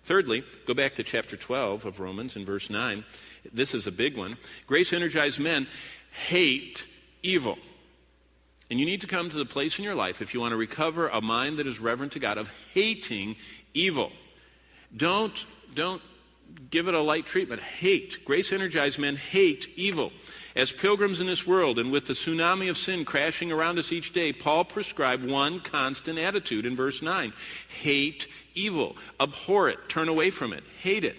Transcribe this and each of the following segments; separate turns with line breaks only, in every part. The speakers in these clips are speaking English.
Thirdly, go back to chapter 12 of Romans in verse 9. This is a big one. Grace-energized men hate evil. And you need to come to the place in your life, if you want to recover a mind that is reverent to God, of hating evil. Don't give it a light treatment. Hate. Grace-energized men hate evil. As pilgrims in this world, and with the tsunami of sin crashing around us each day, Paul prescribed one constant attitude in verse 9. Hate evil. Abhor it. Turn away from it. Hate it.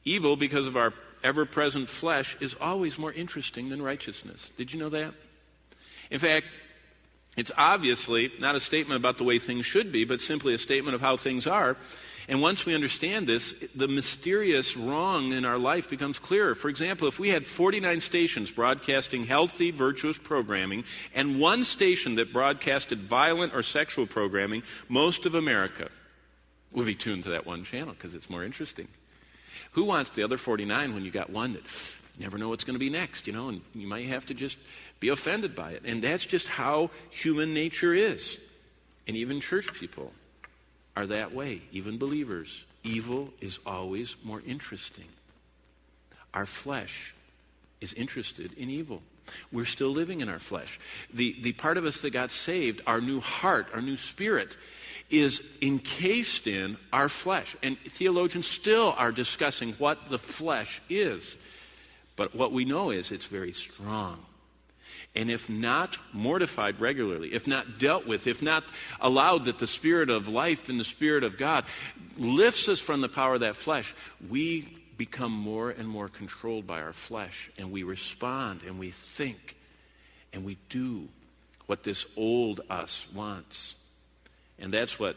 Evil, because of our ever-present flesh, is always more interesting than righteousness. Did you know that? In fact, it's obviously not a statement about the way things should be, but simply a statement of how things are. And once we understand this, the mysterious wrong in our life becomes clearer. For example, if we had 49 stations broadcasting healthy, virtuous programming, and one station that broadcasted violent or sexual programming, most of America would be tuned to that one channel because it's more interesting. Who wants the other 49 when you got one that you never know what's going to be next, and you might have to just be offended by it. And that's just how human nature is. And even church people are that way, even believers. Evil is always more interesting. Our flesh is interested in evil. We're still living in our flesh. The part of us that got saved, our new heart, our new spirit, is encased in our flesh. And theologians still are discussing what the flesh is. But what we know is it's very strong. And if not mortified regularly, if not dealt with, if not allowed that the Spirit of life and the Spirit of God lifts us from the power of that flesh, we become more and more controlled by our flesh. And we respond and we think and we do what this old us wants. And that's what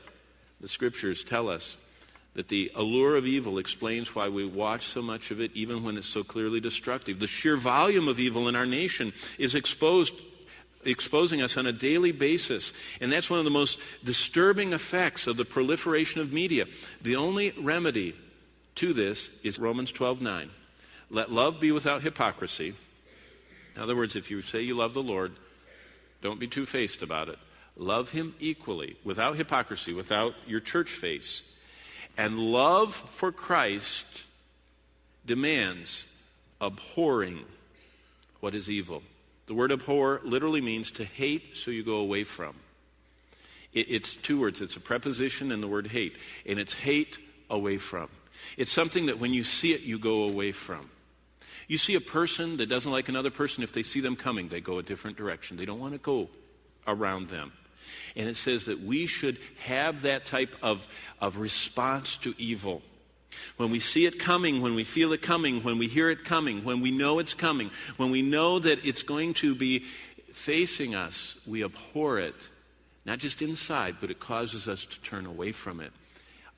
the Scriptures tell us. That the allure of evil explains why we watch so much of it, even when it's so clearly destructive. The sheer volume of evil in our nation is exposing us on a daily basis. And that's one of the most disturbing effects of the proliferation of media. The only remedy to this is Romans 12:9. Let love be without hypocrisy. In other words, if you say you love the Lord, don't be two-faced about it. Love Him equally, without hypocrisy, without your church face. And love for Christ demands abhorring what is evil. The word abhor literally means to hate so you go away from. It's two words. It's a preposition and the word hate. And it's hate away from. It's something that when you see it, you go away from. You see a person that doesn't like another person, if they see them coming, they go a different direction. They don't want to go around them. And it says that we should have that type of response to evil. When we see it coming, when we feel it coming, when we hear it coming, when we know it's coming, when we know that it's going to be facing us, we abhor it. Not just inside, but it causes us to turn away from it.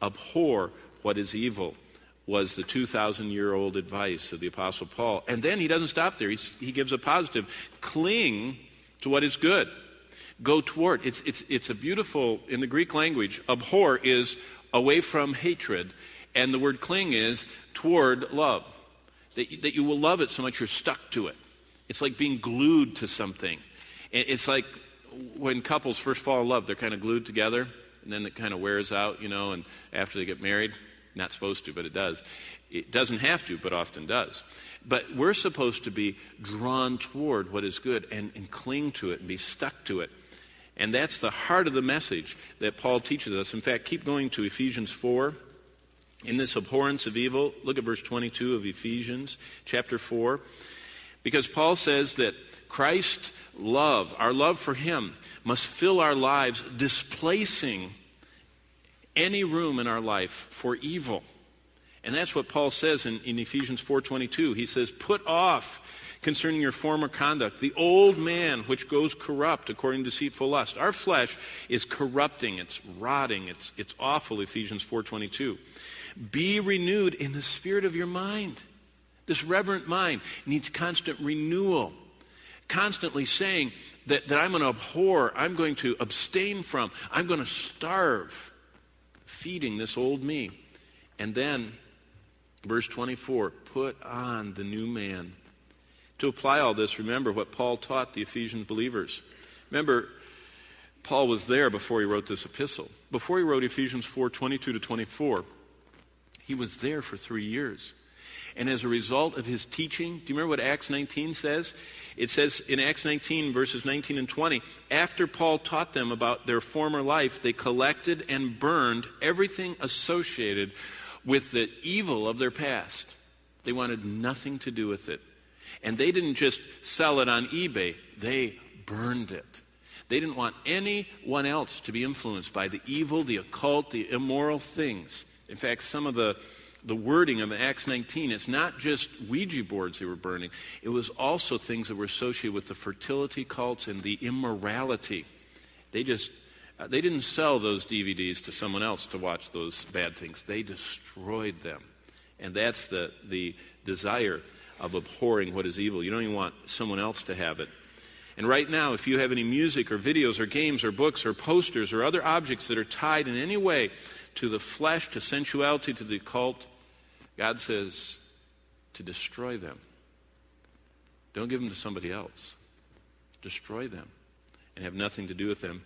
Abhor what is evil was the 2,000-year-old advice of the Apostle Paul. And then he doesn't stop there. He gives a positive. Cling to what is good. Go toward. It's a beautiful, in the Greek language, abhor is away from hatred, and the word cling is toward love. That you will love it so much you're stuck to it. It's like being glued to something. It's like when couples first fall in love, they're kind of glued together, and then it kind of wears out, and after they get married, not supposed to, but it does. It doesn't have to, but often does. But we're supposed to be drawn toward what is good and cling to it and be stuck to it. And that's the heart of the message that Paul teaches us. In fact, keep going to Ephesians 4. In this abhorrence of evil, look at verse 22 of Ephesians chapter 4. Because Paul says that Christ's love, our love for Him, must fill our lives, displacing any room in our life for evil. And that's what Paul says in Ephesians 4:22. He says, put off concerning your former conduct the old man which goes corrupt according to deceitful lust. Our flesh is corrupting, it's rotting, it's awful, Ephesians 4:22. Be renewed in the spirit of your mind. This reverent mind needs constant renewal. Constantly saying that I'm going to abhor, I'm going to abstain from, I'm going to starve, feeding this old me. And then, verse 24, put on the new man. To apply all this, remember what Paul taught the Ephesian believers. Remember, Paul was there before he wrote this epistle. Before he wrote Ephesians 4:22 to 24, He was there for 3 years. And as a result of his teaching, do you remember what Acts 19 says? It says in Acts 19, verses 19 and 20, after Paul taught them about their former life, they collected and burned everything associated with the evil of their past. They wanted nothing to do with it. And they didn't just sell it on eBay, they burned it. They didn't want anyone else to be influenced by the evil, the occult, the immoral things. In fact, some of the wording of Acts 19, it's not just Ouija boards they were burning. It was also things that were associated with the fertility cults and the immorality. They didn't sell those DVDs to someone else to watch those bad things. They destroyed them. And that's the desire of abhorring what is evil. You don't even want someone else to have it. And right now, if you have any music or videos or games or books or posters or other objects that are tied in any way to the flesh, to sensuality, to the occult, God says to destroy them. Don't give them to somebody else. Destroy them and have nothing to do with them.